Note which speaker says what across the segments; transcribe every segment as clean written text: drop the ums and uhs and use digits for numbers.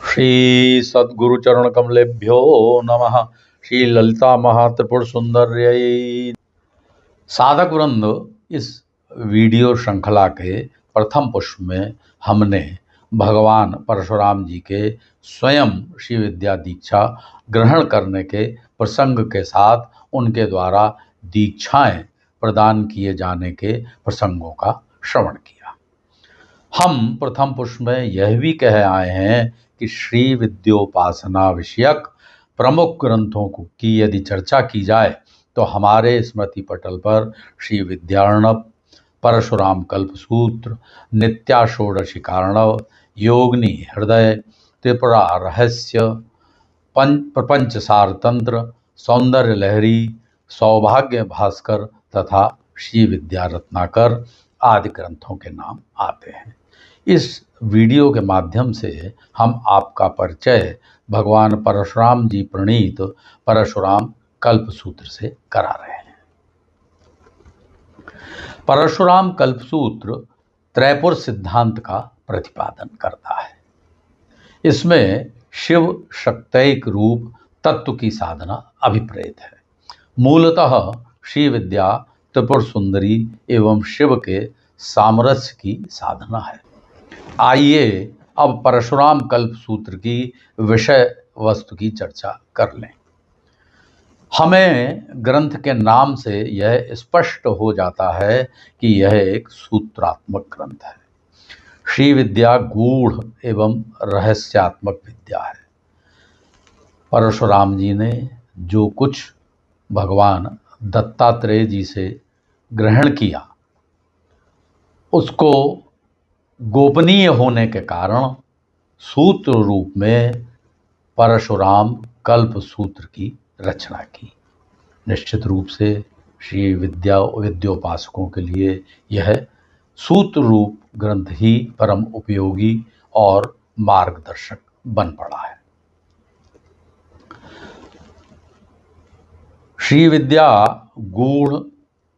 Speaker 1: श्री सद्गुरु चरण कमलेभ्यो नमः। श्री ललिता महात्रिपुर सुंदर्यै। साधक वृंद, इस वीडियो श्रृंखला के प्रथम पुष्प में हमने भगवान परशुराम जी के स्वयं श्री विद्या दीक्षा ग्रहण करने के प्रसंग के साथ उनके द्वारा दीक्षाएं प्रदान किए जाने के प्रसंगों का श्रवण किया। हम प्रथम पुष्प में यह भी कह आए हैं कि श्री विद्योपासना विषयक प्रमुख ग्रंथों की यदि चर्चा की जाए तो हमारे स्मृति पटल पर श्री विद्यार्णव, परशुराम कल्पसूत्र, नित्याषोडशी कारणव, योगिनी हृदय, त्रिपुरा रहस्य, प्रपंच सारतंत्र, सौंदर्य लहरी, सौभाग्य भास्कर तथा श्री विद्या रत्नाकर आदि ग्रंथों के नाम आते हैं। इस वीडियो के माध्यम से हम आपका परिचय भगवान परशुराम जी प्रणीत परशुराम कल्पसूत्र से करा रहे हैं। परशुराम कल्पसूत्र त्रैपुर सिद्धांत का प्रतिपादन करता है। इसमें शिव शक्तैक रूप तत्व की साधना अभिप्रेत है। मूलतः श्री विद्या त्रिपुर सुंदरी एवं शिव के सामरस्य की साधना है। आइए अब परशुराम कल्पसूत्र की विषय वस्तु की चर्चा कर लें। हमें ग्रंथ के नाम से यह स्पष्ट हो जाता है कि यह एक सूत्रात्मक ग्रंथ है। श्री विद्या गूढ़ एवं रहस्यात्मक विद्या है। परशुराम जी ने जो कुछ भगवान दत्तात्रेय जी से ग्रहण किया उसको गोपनीय होने के कारण सूत्र रूप में परशुराम कल्प सूत्र की रचना की। निश्चित रूप से श्री विद्योपासकों के लिए यह सूत्र रूप ग्रंथ ही परम उपयोगी और मार्गदर्शक बन पड़ा है। श्री विद्या गूढ़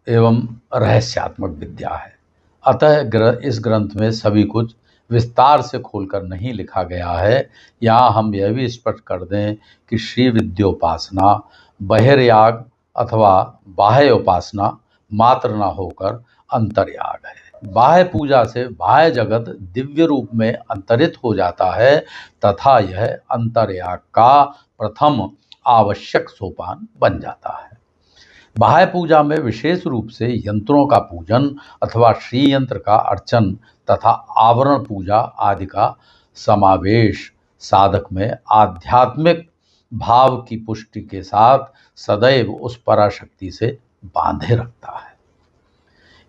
Speaker 1: एवं रहस्यात्मक विद्या है। अतः इस ग्रंथ में सभी कुछ विस्तार से खोलकर नहीं लिखा गया है। यहाँ हम यह भी स्पष्ट कर दें कि श्री विद्योपासना बहिर्याग अथवा बाह्य उपासना मात्र न होकर अंतर्याग है। बाह्य पूजा से बाह्य जगत दिव्य रूप में अंतरित हो जाता है तथा यह अंतर्याग का प्रथम आवश्यक सोपान बन जाता है। बाह्य पूजा में विशेष रूप से यंत्रों का पूजन अथवा श्री यंत्र का अर्चन तथा आवरण पूजा आदि का समावेश साधक में आध्यात्मिक भाव की पुष्टि के साथ सदैव उस पराशक्ति से बांधे रखता है।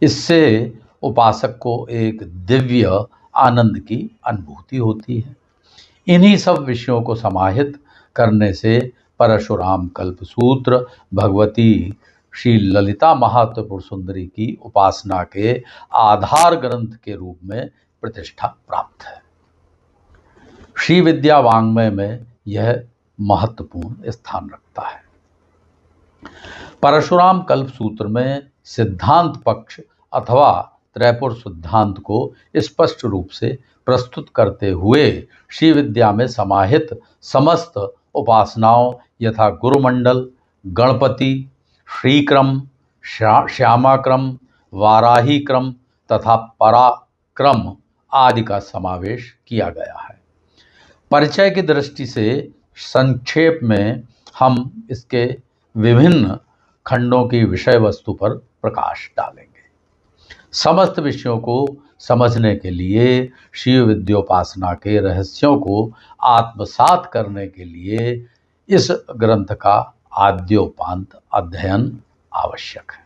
Speaker 1: इससे उपासक को एक दिव्य आनंद की अनुभूति होती है। इन्हीं सब विषयों को समाहित करने से परशुराम कल्पसूत्र भगवती श्री ललिता महात्रिपुर सुंदरी की उपासना के आधार ग्रंथ के रूप में प्रतिष्ठा प्राप्त है। श्री विद्या वाङ्मय में यह महत्वपूर्ण स्थान रखता है। परशुराम कल्पसूत्र में सिद्धांत पक्ष अथवा त्रैपुर सिद्धांत को स्पष्ट रूप से प्रस्तुत करते हुए श्री विद्या में समाहित समस्त उपासनाओं यथा गुरुमंडल, गणपति, श्रीक्रम, श्यामाक्रम, वाराही क्रम तथा पराक्रम आदि का समावेश किया गया है। परिचय की दृष्टि से संक्षेप में हम इसके विभिन्न खंडों की विषय वस्तु पर प्रकाश डालेंगे। समस्त विषयों को समझने के लिए श्री विद्योपासना के रहस्यों को आत्मसात करने के लिए इस ग्रंथ का आद्योपांत अध्ययन आवश्यक है।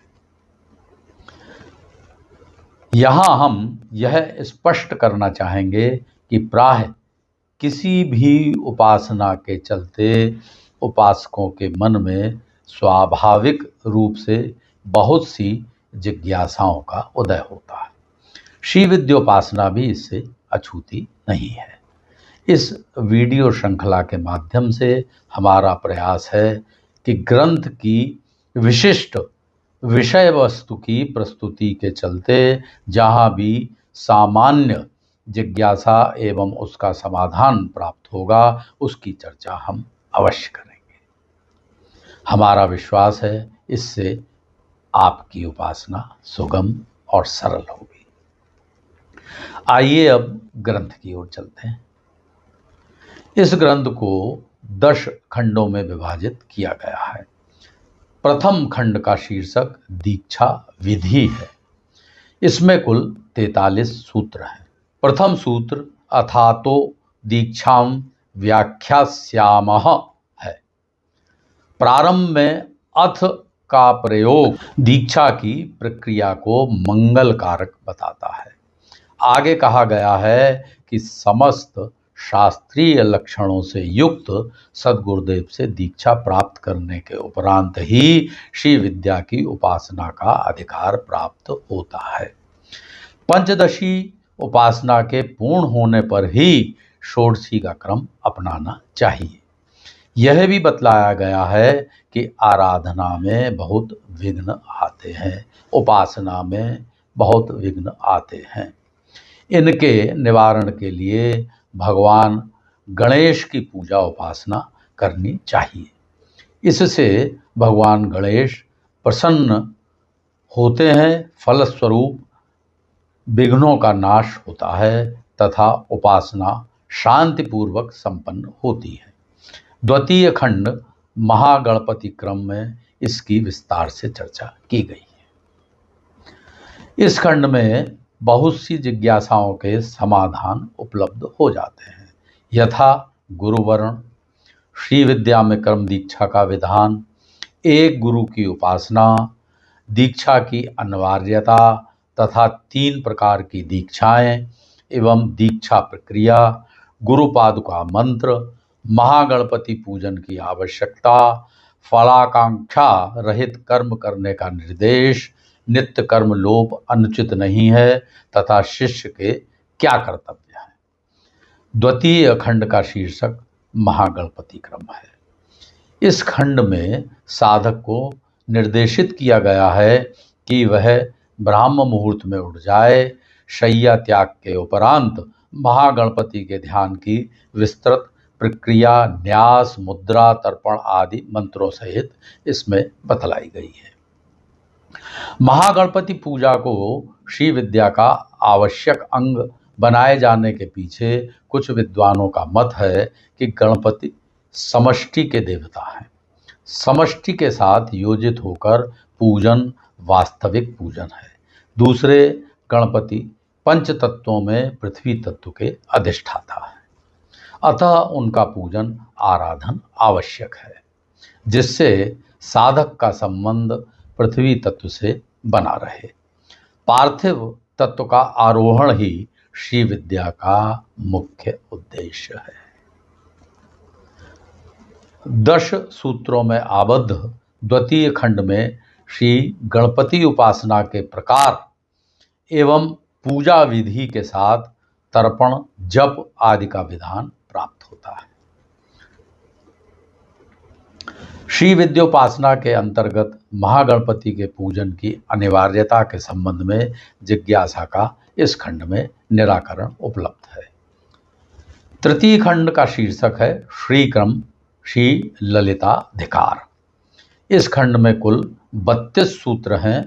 Speaker 1: यहाँ हम यह स्पष्ट करना चाहेंगे कि प्राय किसी भी उपासना के चलते उपासकों के मन में स्वाभाविक रूप से बहुत सी जिज्ञासाओं का उदय होता है। श्री विद्योपासना भी इससे अछूती नहीं है। इस वीडियो श्रृंखला के माध्यम से हमारा प्रयास है कि ग्रंथ की विशिष्ट विषय वस्तु की प्रस्तुति के चलते जहाँ भी सामान्य जिज्ञासा एवं उसका समाधान प्राप्त होगा, उसकी चर्चा हम अवश्य करेंगे। हमारा विश्वास है इससे आपकी उपासना सुगम और सरल होगी। आइए अब ग्रंथ की ओर चलते हैं। इस ग्रंथ को 10 खंडों में विभाजित किया गया है। प्रथम खंड का शीर्षक दीक्षा विधि है। इसमें कुल 43 सूत्र हैं। प्रथम सूत्र अथातो दीक्षाम व्याख्यास्यामः है। प्रारंभ में अथ का प्रयोग दीक्षा की प्रक्रिया को मंगलकारक बताता है। आगे कहा गया है कि समस्त शास्त्रीय लक्षणों से युक्त सद्गुरुदेव से दीक्षा प्राप्त करने के उपरांत ही श्री विद्या की उपासना का अधिकार प्राप्त होता है। पंचदशी उपासना के पूर्ण होने पर ही षोडशी का क्रम अपनाना चाहिए। यह भी बतलाया गया है कि आराधना में बहुत विघ्न आते हैं, उपासना में बहुत विघ्न आते हैं। इनके निवारण के लिए भगवान गणेश की पूजा उपासना करनी चाहिए। इससे भगवान गणेश प्रसन्न होते हैं, फलस्वरूप विघ्नों का नाश होता है तथा उपासना शांतिपूर्वक संपन्न होती है। द्वितीय खंड महागणपति क्रम में इसकी विस्तार से चर्चा की गई है। इस खंड में बहुत सी जिज्ञासाओं के समाधान उपलब्ध हो जाते हैं, यथा गुरुवर्ण, श्री विद्या में क्रम दीक्षा का विधान, एक गुरु की उपासना, दीक्षा की अनिवार्यता तथा 3 प्रकार की दीक्षाएं एवं दीक्षा प्रक्रिया, गुरुपादुका मंत्र, महागणपति पूजन की आवश्यकता, फलाकांक्षा रहित कर्म करने का निर्देश, नित्य कर्म लोप अनुचित नहीं है तथा शिष्य के क्या कर्तव्य है। द्वितीय खंड का शीर्षक महागणपति क्रम है। इस खंड में साधक को निर्देशित किया गया है कि वह ब्राह्म मुहूर्त में उठ जाए, शय्या त्याग के उपरांत महागणपति के ध्यान की विस्तृत प्रक्रिया न्यास, मुद्रा, तर्पण आदि मंत्रों सहित इसमें बतलाई गई है। महागणपति पूजा को श्री विद्या का आवश्यक अंग बनाए जाने के पीछे कुछ विद्वानों का मत है कि गणपति समष्टि के देवता हैं। समष्टि के साथ योजित होकर पूजन वास्तविक पूजन है। दूसरे गणपति पंच तत्वों में पृथ्वी तत्व के अधिष्ठाता है, अतः उनका पूजन आराधन आवश्यक है, जिससे साधक का संबंध पृथ्वी तत्व से बना रहे। पार्थिव तत्व का आरोहण ही श्री विद्या का मुख्य उद्देश्य है। 10 सूत्रों में आबद्ध द्वितीय खंड में श्री गणपति उपासना के प्रकार एवं पूजा विधि के साथ तर्पण, जप आदि का विधान प्राप्त होता है। श्री विद्योपासना के अंतर्गत महागणपति के पूजन की अनिवार्यता के संबंध में जिज्ञासा का इस खंड में निराकरण उपलब्ध है। तृतीय खंड का शीर्षक है श्री क्रम श्री ललिताधिकार। इस खंड में कुल 32 सूत्र हैं।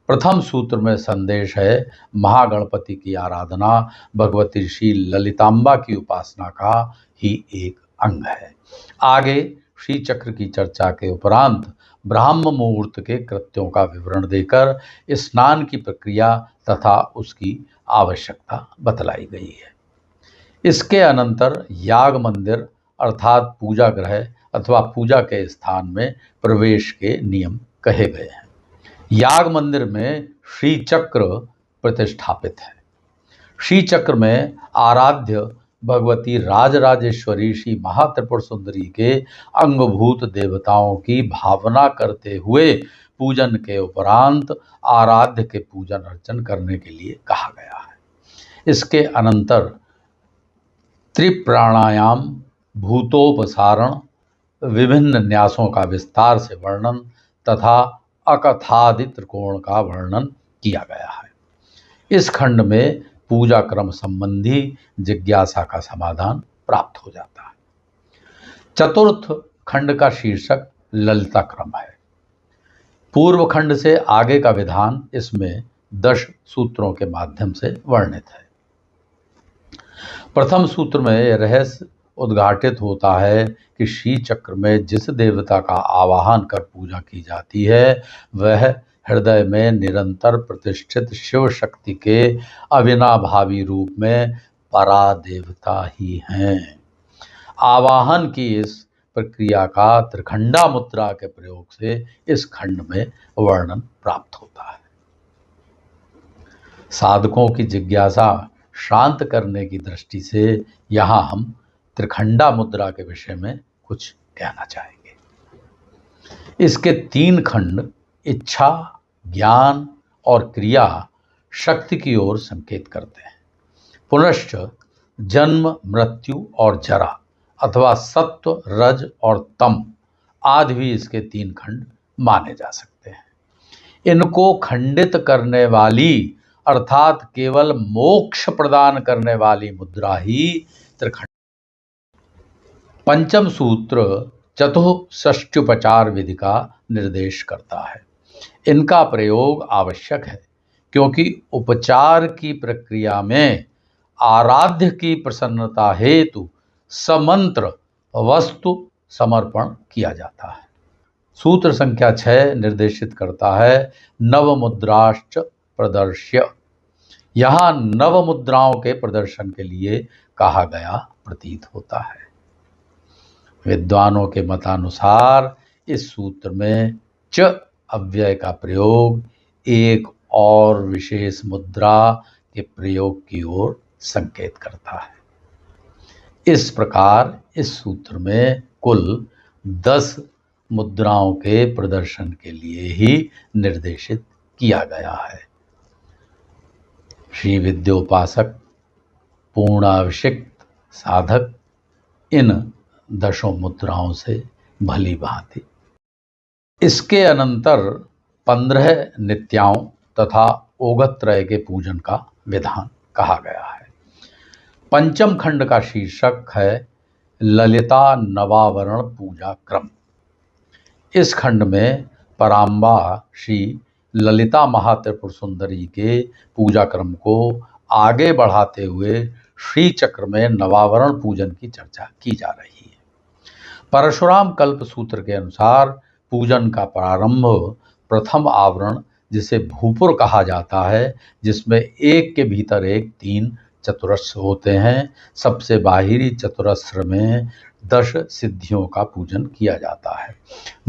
Speaker 1: प्रथम सूत्र में संदेश है महागणपति की आराधना भगवती श्री ललितांबा की उपासना का ही एक अंग है। आगे श्री चक्र की चर्चा के उपरांत ब्राह्म मुहूर्त के कृत्यों का विवरण देकर स्नान की प्रक्रिया तथा उसकी आवश्यकता बतलाई गई है। इसके अनंतर याग मंदिर अर्थात पूजा गृह अथवा पूजा के स्थान में प्रवेश के नियम कहे गए हैं। याग मंदिर में श्री चक्र प्रतिष्ठापित है। श्री चक्र में आराध्य भगवती राजराजेश्वरी श्री महात्रिपुर सुंदरी के अंगभूत देवताओं की भावना करते हुए पूजन के उपरांत आराध्य के पूजन अर्चन करने के लिए कहा गया है। इसके अनंतर त्रिप्राणायाम, भूतोपसारण, विभिन्न न्यासों का विस्तार से वर्णन तथा अकथादि त्रिकोण का वर्णन किया गया है। इस खंड में पूजा क्रम संबंधी जिज्ञासा का समाधान प्राप्त हो जाता है। चतुर्थ खंड का शीर्षक ललिता क्रम है। पूर्व खंड से आगे का विधान इसमें 10 सूत्रों के माध्यम से वर्णित है। प्रथम सूत्र में यह रहस्य उद्घाटित होता है कि श्री चक्र में जिस देवता का आवाहन कर पूजा की जाती है वह हृदय में निरंतर प्रतिष्ठित शिव शक्ति के अविनाभावी रूप में परा देवता ही हैं। आवाहन की इस प्रक्रिया का त्रिखंडा मुद्रा के प्रयोग से इस खंड में वर्णन प्राप्त होता है। साधकों की जिज्ञासा शांत करने की दृष्टि से यहाँ हम त्रिखंडा मुद्रा के विषय में कुछ कहना चाहेंगे। इसके 3 खंड इच्छा, ज्ञान और क्रिया शक्ति की ओर संकेत करते हैं। पुनश्च जन्म, मृत्यु और जरा अथवा सत्व, रज और तम आदि भी इसके 3 खंड माने जा सकते हैं। इनको खंडित करने वाली अर्थात केवल मोक्ष प्रदान करने वाली मुद्रा ही त्रिखंड। पंचम सूत्र चतुष्षष्ट्युपचार विधि का निर्देश करता है। इनका प्रयोग आवश्यक है क्योंकि उपचार की प्रक्रिया में आराध्य की प्रसन्नता हेतु समंत्र वस्तु समर्पण किया जाता है। सूत्र संख्या 6 निर्देशित करता है नव मुद्राश्च प्रदर्श्य। यहाँ नव मुद्राओं के प्रदर्शन के लिए कहा गया प्रतीत होता है। विद्वानों के मतानुसार इस सूत्र में च अव्यय का प्रयोग एक और विशेष मुद्रा के प्रयोग की ओर संकेत करता है। इस प्रकार इस सूत्र में कुल 10 मुद्राओं के प्रदर्शन के लिए ही निर्देशित किया गया है। श्री विद्योपासक पूर्णाभिषिक्त साधक इन 10 मुद्राओं से भली भांति इसके अनंतर 15 नित्याओं तथा ओगत्रय के पूजन का विधान कहा गया है। पंचम खंड का शीर्षक है ललिता नवावरण पूजा क्रम। इस खंड में पराम्बा श्री ललिता महात्रिपुर सुंदरी के पूजा क्रम को आगे बढ़ाते हुए श्री चक्र में नवावरण पूजन की चर्चा की जा रही है। परशुराम कल्प सूत्र के अनुसार पूजन का प्रारंभ प्रथम आवरण जिसे भूपुर कहा जाता है, जिसमें एक के भीतर एक 3 चतुरस्र होते हैं। सबसे बाहरी चतुरस्र में 10 सिद्धियों का पूजन किया जाता है।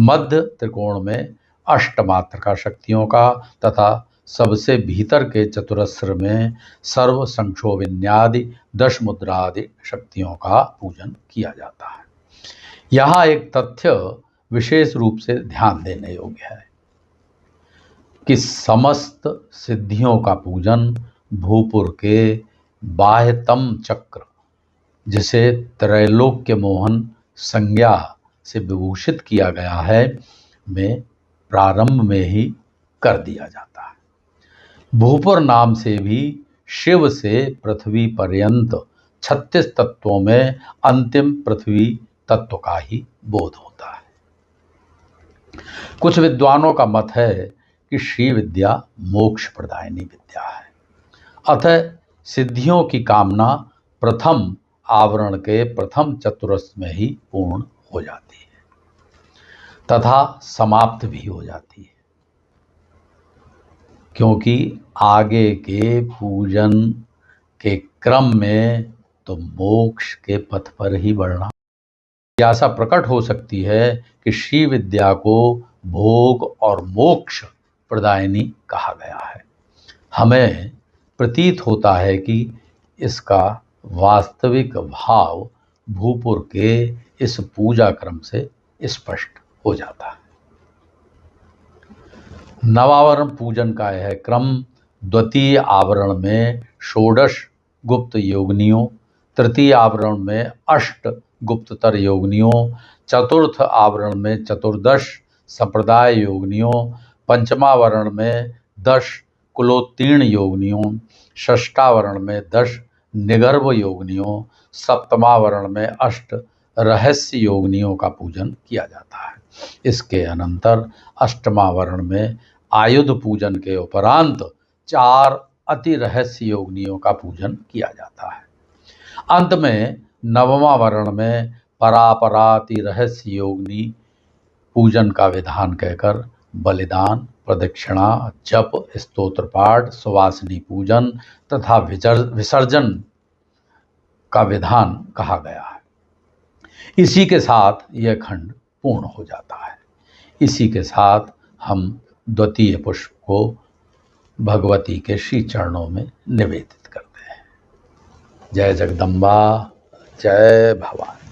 Speaker 1: मध्य त्रिकोण में अष्टमात्रका शक्तियों का तथा सबसे भीतर के चतुरस्र में सर्व संक्षोभिन्यादि 10 मुद्रादि शक्तियों का पूजन किया जाता है। यहाँ एक तथ्य विशेष रूप से ध्यान देने योग्य है कि समस्त सिद्धियों का पूजन भूपुर के बाह्यतम चक्र, जिसे त्रैलोक्य मोहन संज्ञा से विभूषित किया गया है, में प्रारंभ में ही कर दिया जाता है। भूपुर नाम से भी शिव से पृथ्वी पर्यंत 36 तत्वों में अंतिम पृथ्वी तत्व का ही बोध होता है। कुछ विद्वानों का मत है कि श्री विद्या मोक्ष प्रदायिनी विद्या है, अतः सिद्धियों की कामना प्रथम आवरण के प्रथम चतुरस्र में ही पूर्ण हो जाती है तथा समाप्त भी हो जाती है, क्योंकि आगे के पूजन के क्रम में तो मोक्ष के पथ पर ही बढ़ना। ऐसा प्रकट हो सकती है कि श्री विद्या को भोग और मोक्ष प्रदायिनी कहा गया है। हमें प्रतीत होता है कि इसका वास्तविक भाव भूपुर के इस पूजा क्रम से स्पष्ट हो जाता है। नवावरण पूजन का यह क्रम द्वितीय आवरण में 16 गुप्त योगनियों, तृतीय आवरण में 8 गुप्ततर योगनियों, चतुर्थ आवरण में 14 संप्रदाय योगनियों, पंचमावरण में 10 कुलोत्तीर्ण योगनियों, षष्ठावरण में 10 निगर्भ योगिनियों, सप्तमावरण में 8 रहस्य योगिनियों का पूजन किया जाता है। इसके अनंतर अष्टमावरण में आयुध पूजन के उपरांत 4 अति रहस्य योगिनियों का पूजन किया जाता है। अंत में नवमा वर्ण में परापराति रहस्य योगिनी पूजन का विधान कहकर बलिदान, प्रदक्षिणा, जप, स्तोत्र पाठ, सुवासिनी पूजन तथा विसर्जन का विधान कहा गया है। इसी के साथ यह खंड पूर्ण हो जाता है। इसी के साथ हम द्वितीय पुष्प को भगवती के श्री चरणों में निवेदित करते हैं। जय जगदम्बा, जय भवानी।